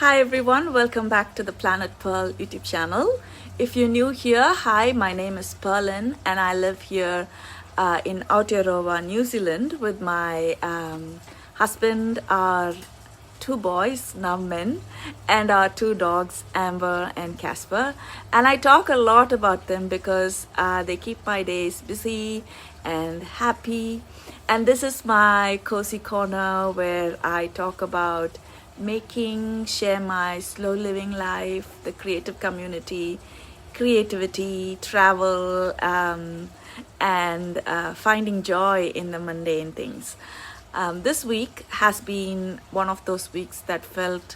Hi everyone, welcome back to the Planet Pearl YouTube channel. If you're new here, hi, my name is Pearlin and I live here in Aotearoa, New Zealand with my husband, our two boys, now men, and our two dogs, Amber and Casper. And I talk a lot about them because they keep my days busy and happy. And this is my cozy corner where I talk about share my slow living life, the creative community, creativity, travel, and finding joy in the mundane things. This week has been one of those weeks that felt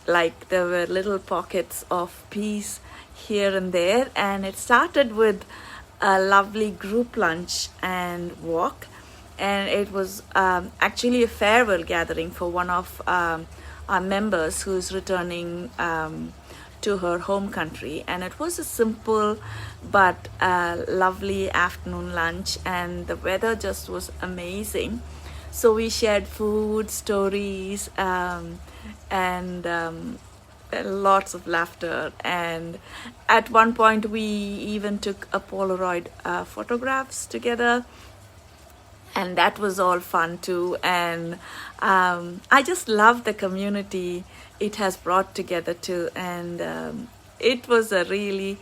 like there were little pockets of peace here and there, and it started with a lovely group lunch and walk. And it was actually a farewell gathering for one of our members who's returning to her home country. And it was a simple but lovely afternoon lunch, and the weather just was amazing. So we shared food, stories, and lots of laughter. And at one point, we even took a Polaroid photographs together. And that was all fun too. And I just love the community it has brought together too. And it was a really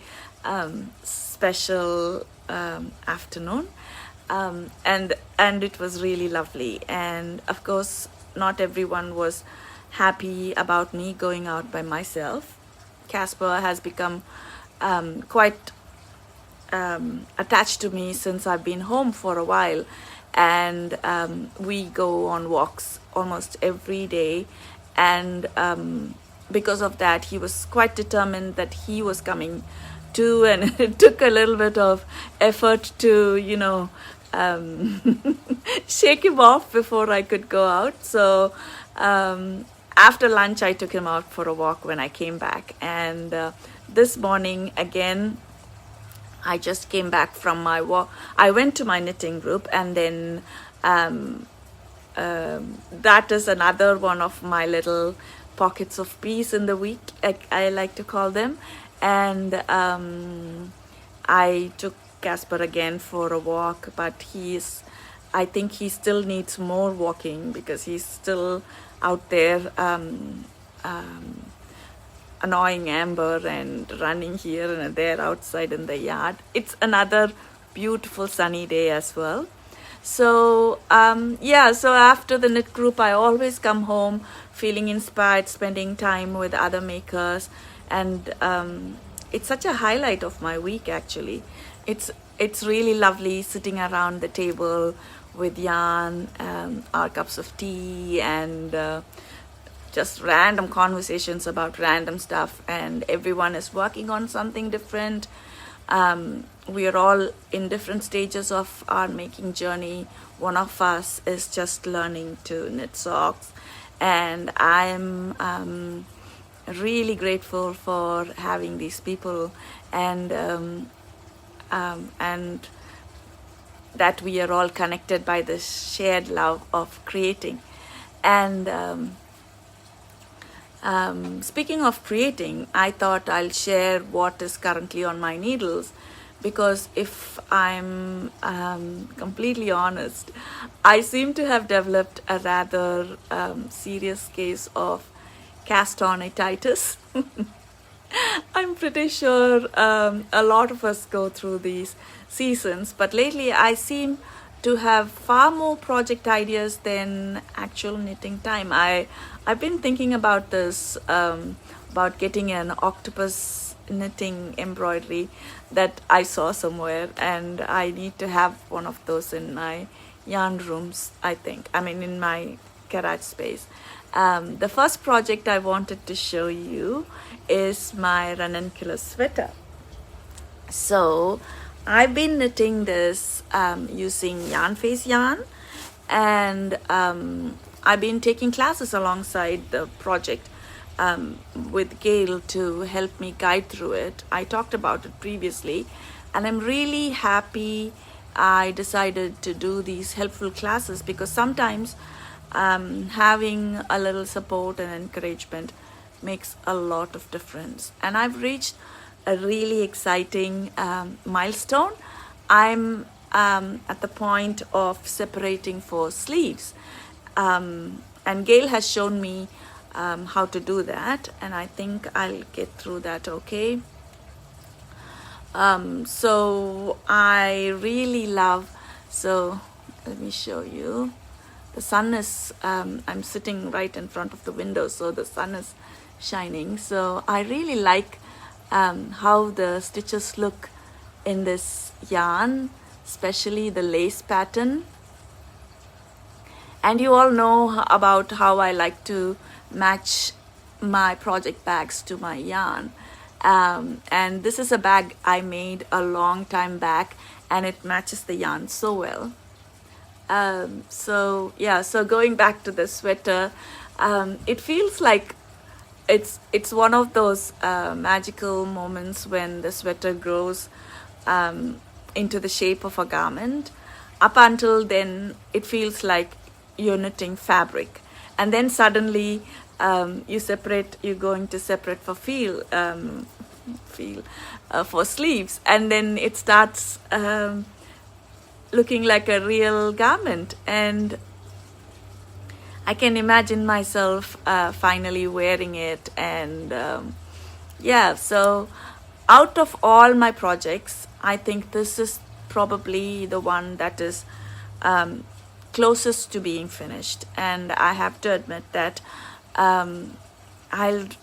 special afternoon. And it was really lovely. And of course, not everyone was happy about me going out by myself. Casper has become quite attached to me since I've been home for a while. And we go on walks almost every day, and because of that he was quite determined that he was coming too, and it took a little bit of effort to shake him off before I could go out. So after lunch I took him out for a walk when I came back, and this morning again I just came back from my walk. I went to my knitting group, and then that is another one of my little pockets of peace in the week, I like to call them. And I took Casper again for a walk, but I think he still needs more walking because he's still out there annoying Amber and running here and there outside in the yard. It's another beautiful sunny day as well. So so after the knit group I always come home feeling inspired, spending time with other makers, and it's such a highlight of my week actually. It's really lovely sitting around the table with yarn, our cups of tea, and just random conversations about random stuff, and everyone is working on something different. We are all in different stages of our making journey. One of us is just learning to knit socks, and I'm really grateful for having these people, and that we are all connected by this shared love of creating. And speaking of creating, I thought I'll share what is currently on my needles, because if I'm completely honest, I seem to have developed a rather serious case of cast-on itis. I'm pretty sure a lot of us go through these seasons, but lately I seem to have far more project ideas than actual knitting time. I've been thinking about this, about getting an octopus knitting embroidery that I saw somewhere, and I need to have one of those in my yarn rooms, in my garage space. The first project I wanted to show you is my Ranunculus Sweater. So I've been knitting this using yarn face yarn, and I've been taking classes alongside the project with Gail to help me guide through it. I talked about it previously, and I'm really happy I decided to do these helpful classes, because sometimes having a little support and encouragement makes a lot of difference. And I've reached a really exciting milestone. I'm at the point of separating for sleeves, and Gail has shown me how to do that, and I think I'll get through that okay. So I really love, so let me show you. The sun is, I'm sitting right in front of the window, so the sun is shining. So I really like how the stitches look in this yarn, especially the lace pattern. And you all know about how I like to match my project bags to my yarn. And this is a bag I made a long time back, and it matches the yarn so well. So yeah, so going back to the sweater, it feels like it's one of those magical moments when the sweater grows into the shape of a garment. Up until then, it feels like you're knitting fabric, and then suddenly you're going to separate for for sleeves, and then it starts looking like a real garment. And I can imagine myself finally wearing it. And yeah, so out of all my projects, I think this is probably the one that is closest to being finished. And I have to admit that I'd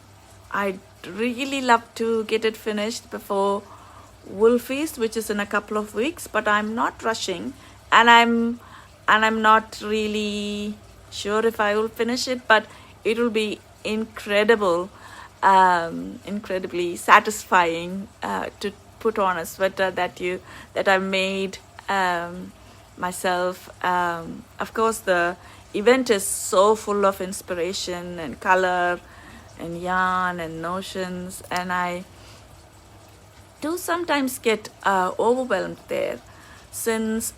really love to get it finished before Wool Feast, which is in a couple of weeks, but I'm not rushing, and I'm not really sure if I will finish it, but it will be incredibly satisfying to put on a sweater that I made myself. Of course, the event is so full of inspiration and color and yarn and notions, and I do sometimes get overwhelmed there, since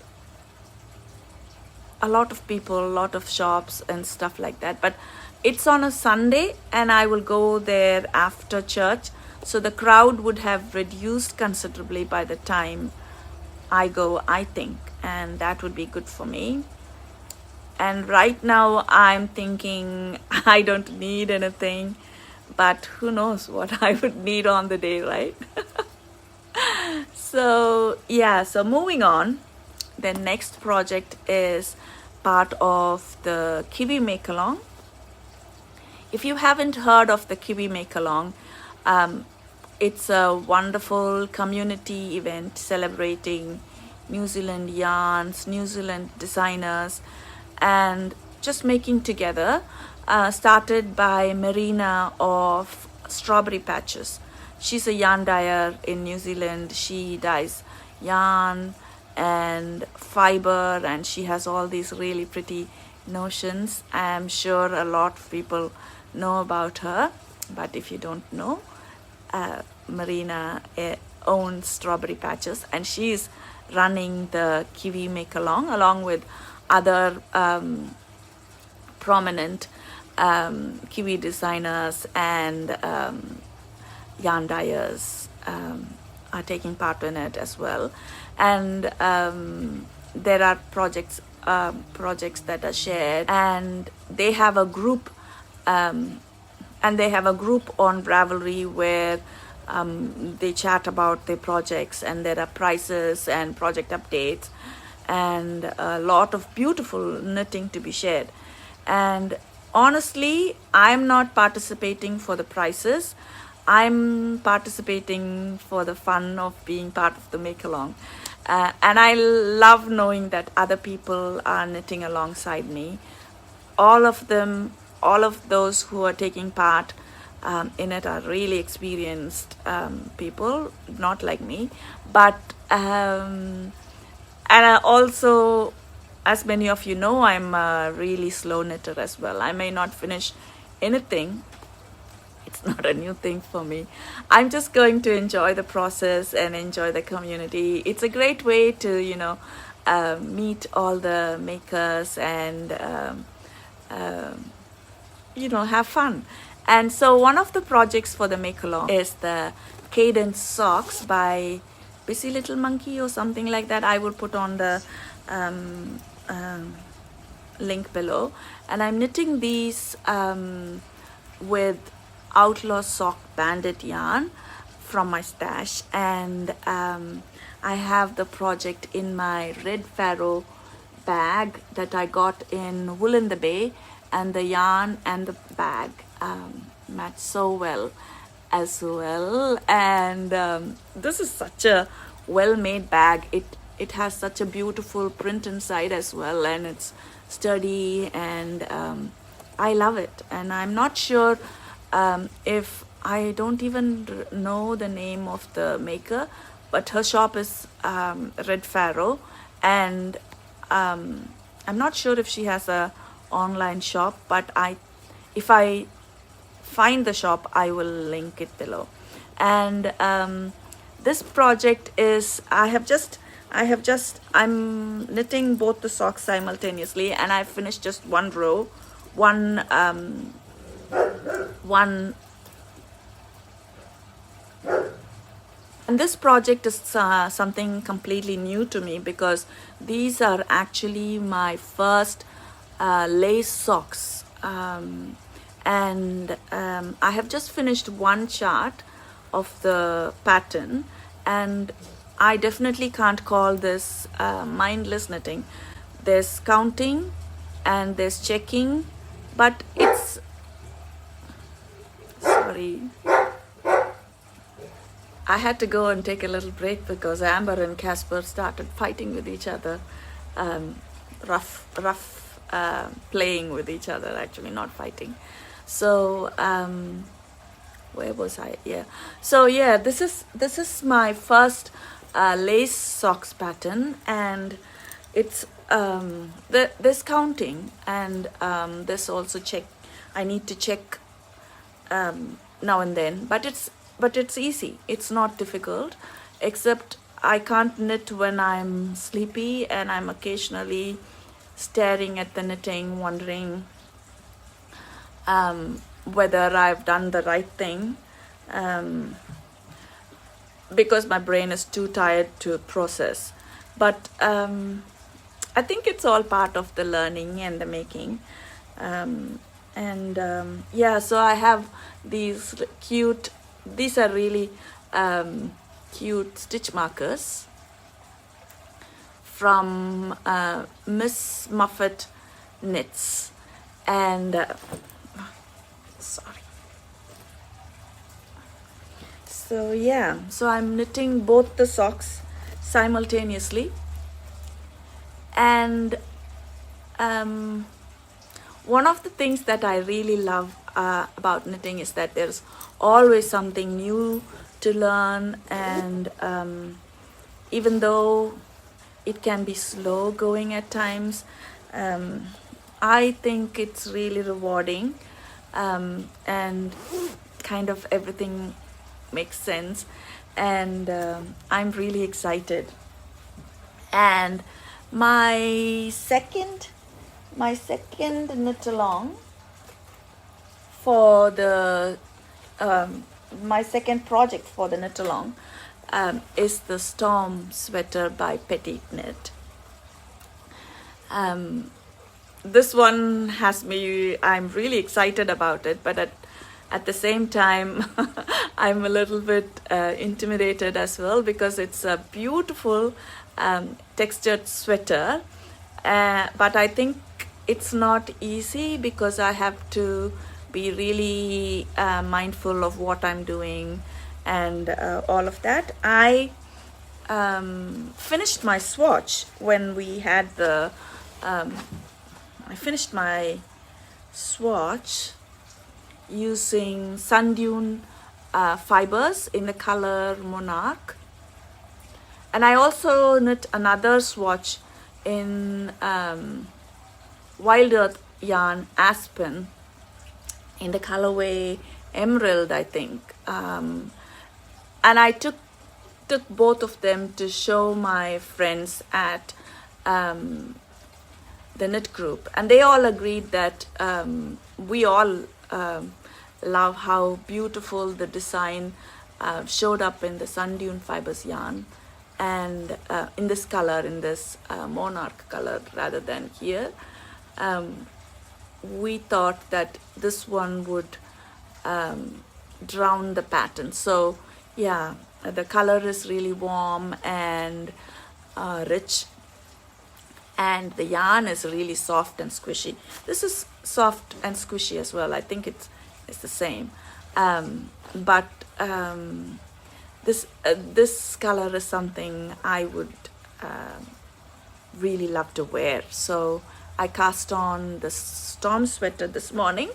a lot of people, a lot of shops and stuff like that. But it's on a Sunday, and I will go there after church, so the crowd would have reduced considerably by the time I go, I think, and that would be good for me. And right now I'm thinking I don't need anything, but who knows what I would need on the day, right? So yeah, so moving on, the next project is part of the Kiwi Make-Along. If you haven't heard of the Kiwi Make-Along, it's a wonderful community event celebrating New Zealand yarns, New Zealand designers, and just making together. Started by Marina of Strawberry Patches. She's a yarn dyer in New Zealand. She dyes yarn and fiber, and she has all these really pretty notions. I'm sure a lot of people know about her, but if you don't know, Marina owns Strawberry Patches, and she's running the Kiwi Make-Along along with other prominent Kiwi designers and yarn dyers are taking part in it as well. And there are projects that are shared, and they have a group on Ravelry where they chat about their projects, and there are prizes and project updates and a lot of beautiful knitting to be shared. And honestly, I'm not participating for the prizes. I'm participating for the fun of being part of the Make-Along. And I love knowing that other people are knitting alongside me. All of those who are taking part in it are really experienced people, not like me. But, and I also, as many of you know, I'm a really slow knitter as well. I may not finish anything. It's not a new thing for me. I'm just going to enjoy the process and enjoy the community. It's a great way to, meet all the makers and, have fun. And so one of the projects for the Make-Along is the Cadence Socks by Busy Little Monkey or something like that. I will put on the link below. And I'm knitting these with Outlaw sock Bandit yarn from my stash, and I have the project in my red Faro bag that I got in Wool in the Bay, and the yarn and the bag match so well as well. And this is such a well-made bag. It has such a beautiful print inside as well, and it's sturdy, and I love it. And I'm not sure if I don't even know the name of the maker, but her shop is Red Faro, and I'm not sure if she has a online shop, but if I find the shop, I will link it below. And this project is I'm knitting both the socks simultaneously, and I finished just one row, and this project is something completely new to me, because these are actually my first lace socks, and I have just finished one chart of the pattern, and I definitely can't call this mindless knitting. There's counting and there's checking, but it's, sorry, I had to go and take a little break because Amber and Casper started fighting with each other, rough playing with each other, actually, not fighting. So where was I? Yeah, so yeah, this is my first lace socks pattern, and it's this counting, and this also check. I need to check now and then, but it's easy. It's not difficult, except I can't knit when I'm sleepy, and I'm occasionally staring at the knitting, wondering whether I've done the right thing, because my brain is too tired to process. But I think it's all part of the learning and the making. Yeah, so I have these cute, these are really cute stitch markers from Miss Muffet Knits, and sorry. So yeah, so I'm knitting both the socks simultaneously, and one of the things that I really love about knitting is that there's always something new to learn, and even though it can be slow going at times, I think it's really rewarding, and kind of everything makes sense, and I'm really excited. And my second knit along for the my second project for the knit along is the Storm Sweater by Petite Knit. This one has me, I'm really excited about it, but at the same time I'm a little bit intimidated as well, because it's a beautiful textured sweater, but I think it's not easy, because I have to be really mindful of what I'm doing and all of that. I finished my swatch when we had the I finished my swatch using Sundune Fibres in the color Monarch, and I also knit another swatch in Wild Earth yarn Aspen in the colorway Emerald, I think, and I took both of them to show my friends at the knit group, and they all agreed that we all love how beautiful the design showed up in the Sundune Fibres yarn, and in this color, in this Monarch color rather than here. We thought that this one would drown the pattern. So yeah, the color is really warm and rich, and the yarn is really soft and squishy. This is soft and squishy as well. I think it's the same, but this color is something I would really love to wear. So I cast on the storm sweater this morning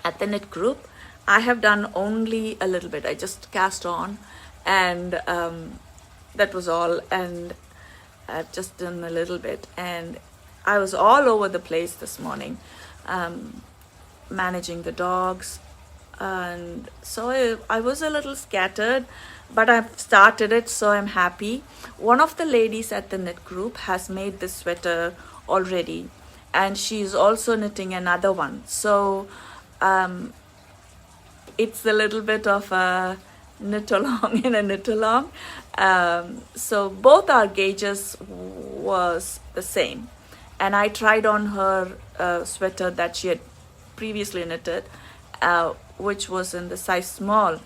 at the knit group. I have done only a little bit. I just cast on, and that was all, and I've just done a little bit, and I was all over the place this morning, managing the dogs, and so I was a little scattered, but I've started it, so I'm happy. One of the ladies at the knit group has made this sweater already, and she's also knitting another one, so it's a little bit of a knit along in a knit along. So both our gauges was the same, and I tried on her sweater that she had previously knitted, which was in the size small,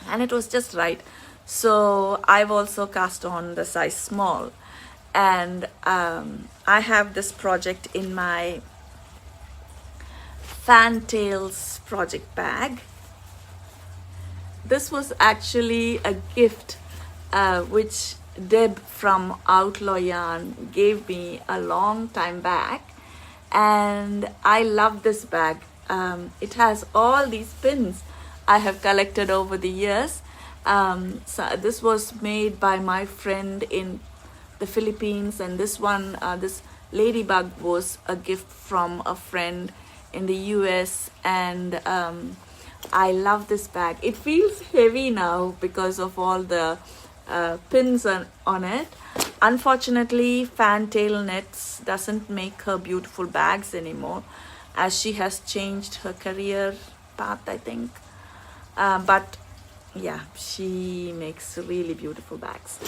and it was just right. So I've also cast on the size small, and I have this project in my Fantails project bag. This was actually a gift which Deb from Outlaw Yarn gave me a long time back, and I love this bag. It has all these pins I have collected over the years. So this was made by my friend in the Philippines, and this one, this ladybug, was a gift from a friend in the US, and I love this bag. It feels heavy now because of all the pins on it. Unfortunately, Fantail Knits doesn't make her beautiful bags anymore, as she has changed her career path, I think. But yeah, she makes really beautiful bags.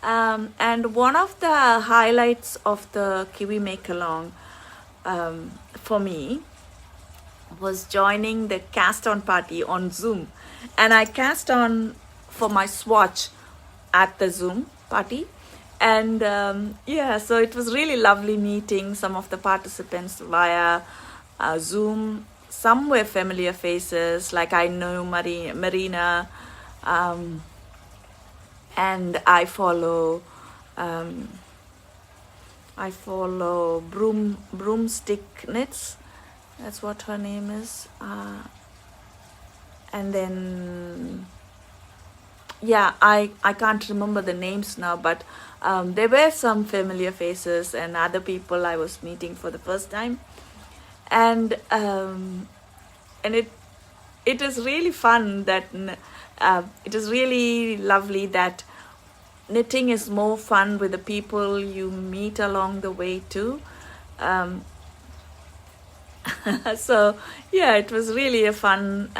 And one of the highlights of the Kiwi Make-Along for me was joining the cast on party on Zoom, and I cast on for my swatch at the Zoom party, and yeah, so it was really lovely meeting some of the participants via Zoom. Some were familiar faces, like I know Marina, and I follow Broomstick Knits. That's what her name is. And then, yeah, I can't remember the names now, but there were some familiar faces and other people I was meeting for the first time. And it is really fun that it is really lovely that knitting is more fun with the people you meet along the way too. So yeah, it was really a fun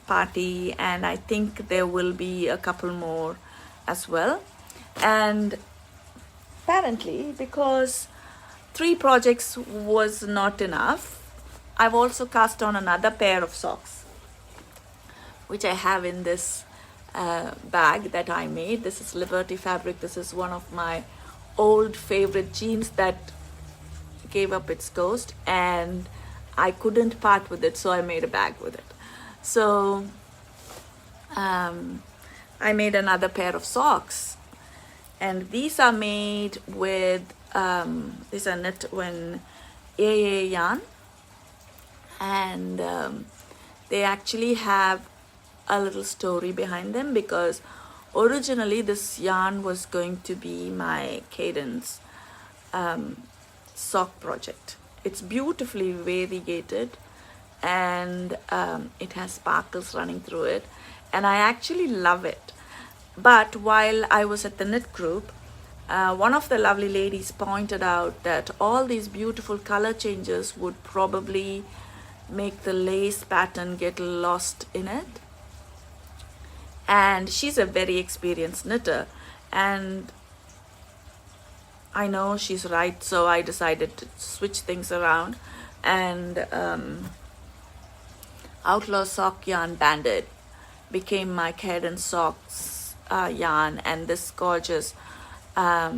party, and I think there will be a couple more as well. And apparently, because 3 projects was not enough, I've also cast on another pair of socks, which I have in this bag that I made. This is Liberty fabric. This is one of my old favorite jeans that gave up its ghost, and I couldn't part with it, so I made a bag with it. So I made another pair of socks, and these are made with these are knit when AA yarn, and they actually have a little story behind them, because originally this yarn was going to be my Cadence sock project. It's beautifully variegated, and it has sparkles running through it, and I actually love it. But while I was at the knit group, one of the lovely ladies pointed out that all these beautiful color changes would probably make the lace pattern get lost in it. And she's a very experienced knitter, and I know she's right, so I decided to switch things around, and Outlaw sock yarn Bandit became my Cadence Socks yarn, and this gorgeous yeah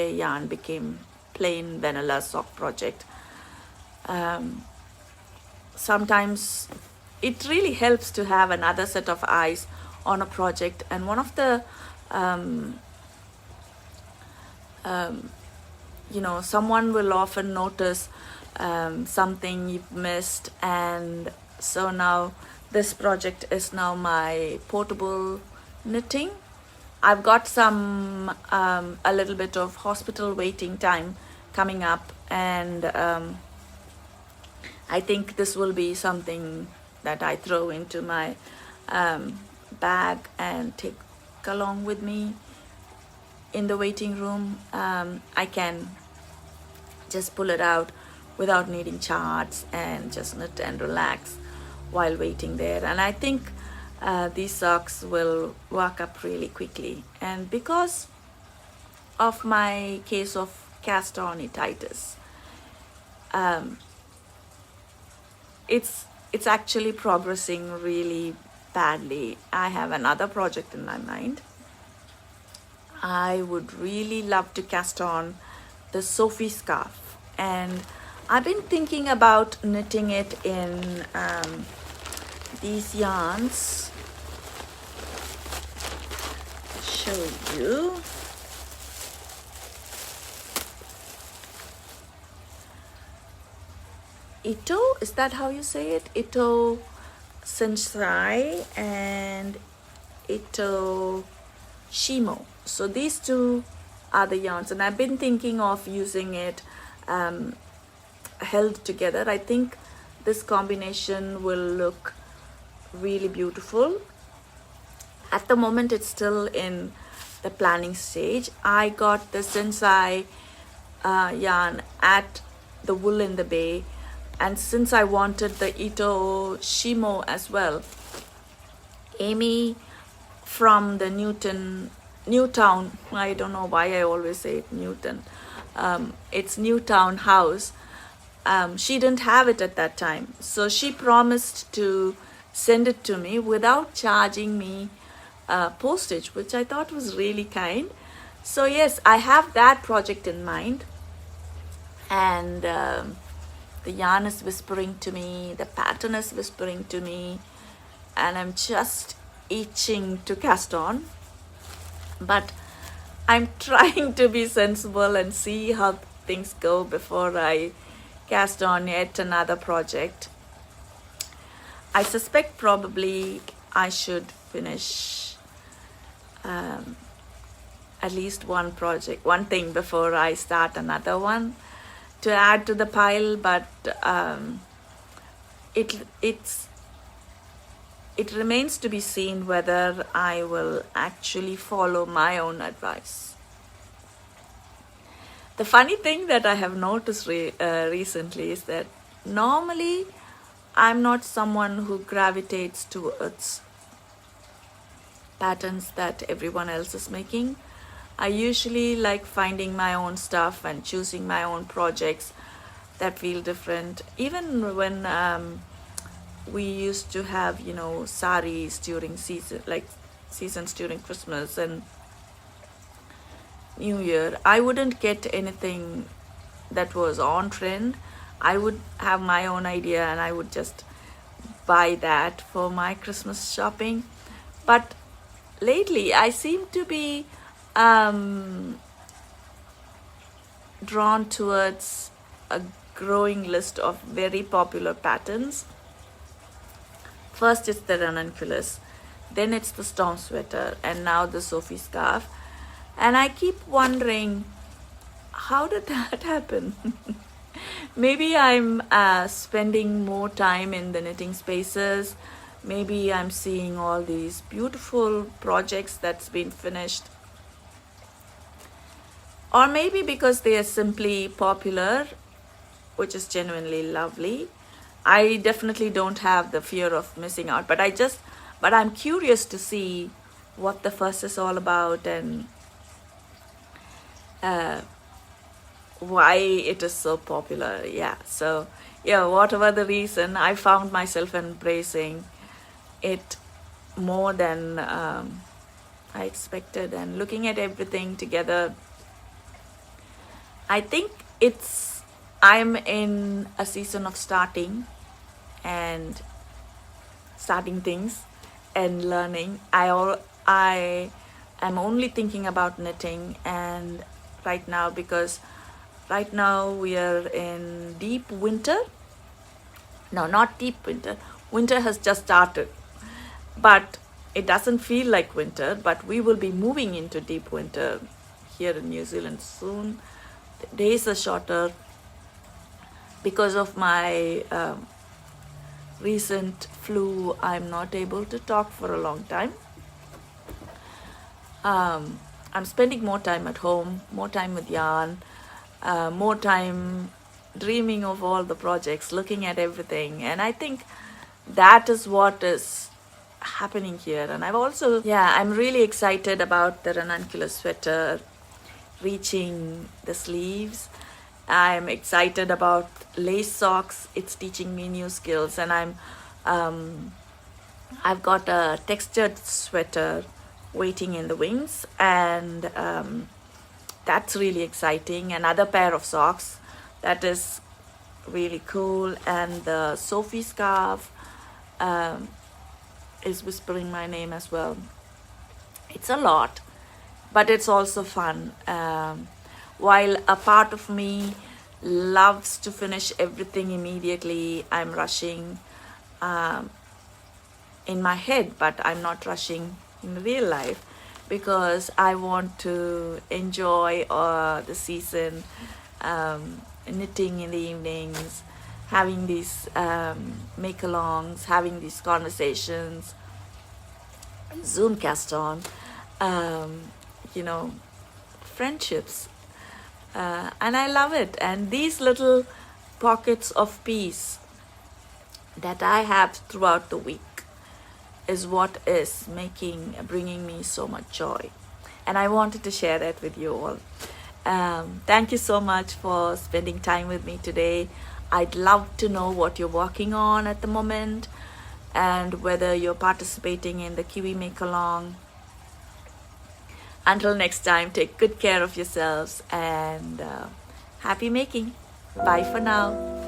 yarn became plain vanilla sock project. Sometimes it really helps to have another set of eyes on a project, and one of the someone will often notice something you've missed, and so now this project is now my portable knitting. I've got some a little bit of hospital waiting time coming up, and I think this will be something that I throw into my bag and take along with me in the waiting room. I can just pull it out without needing charts and just knit and relax while waiting there. And I think these socks will work up really quickly. And because of my case of cast on itis, it's actually progressing really badly. I have another project in my mind. I would really love to cast on the Sophie Scarf, and I've been thinking about knitting it in these yarns. I'll show you. Ito, is that how you say it? Ito Sensai and Ito Shimo. So these two are the yarns, and I've been thinking of using it held together. I think this combination will look really beautiful. At the moment it's still in the planning stage. I got the Sensai yarn at the Wool in the Bay, and since I wanted the Ito Shimo as well, Amy from the Newtown, I don't know why I always say it Newton, it's Newtown house, she didn't have it at that time, so she promised to send it to me without charging me postage, which I thought was really kind. So yes, I have that project in mind, and the yarn is whispering to me, the pattern is whispering to me, and I'm just itching to cast on. But I'm trying to be sensible and see how things go before I cast on yet another project. I suspect probably I should finish at least one thing before I start another one to add to the pile, but it remains to be seen whether I will actually follow my own advice. The funny thing that I have noticed recently is that normally I'm not someone who gravitates towards patterns that everyone else is making. I usually like finding my own stuff and choosing my own projects that feel different. Even when we used to have, saris during seasons during Christmas and New Year, I wouldn't get anything that was on trend. I would have my own idea and I would just buy that for my Christmas shopping. But lately I seem to be drawn towards a growing list of very popular patterns. First it's the Ranunculus, then it's the Storm Sweater, and now the Sophie Scarf. And I keep wondering, how did that happen? Maybe I'm spending more time in the knitting spaces. Maybe I'm seeing all these beautiful projects that's been finished. Or maybe because they are simply popular, which is genuinely lovely. I definitely don't have the fear of missing out, but I'm curious to see what the fuss is all about and why it is so popular. Yeah, so yeah, whatever the reason, I found myself embracing it more than I expected, and looking at everything together, I think I'm in a season of starting things and learning. I am only thinking about knitting, and right now, because right now we are in deep winter. No, not deep winter. Winter has just started, but it doesn't feel like winter, but we will be moving into deep winter here in New Zealand soon. The days are shorter because of my recent flu. I'm not able to talk for a long time. I'm spending more time at home, more time with yarn, more time dreaming of all the projects, looking at everything, and I think that is what is happening here. And I'm really excited about the Ranunculus Sweater reaching the sleeves. I'm excited about lace socks. It's teaching me new skills, and I've got a textured sweater waiting in the wings, and that's really exciting. Another pair of socks that is really cool, and the Sophie Scarf is whispering my name as well. It's a lot, but it's also fun. While a part of me loves to finish everything immediately, I'm rushing in my head, but I'm not rushing in real life, because I want to enjoy the season, knitting in the evenings, having these make-alongs, having these conversations, Zoomcast on, friendships. And I love it. And these little pockets of peace that I have throughout the week is what is bringing me so much joy. And I wanted to share that with you all. Thank you so much for spending time with me today. I'd love to know what you're working on at the moment, and whether you're participating in the Kiwi Make-Along. Until next time, take good care of yourselves, and happy making. Bye for now.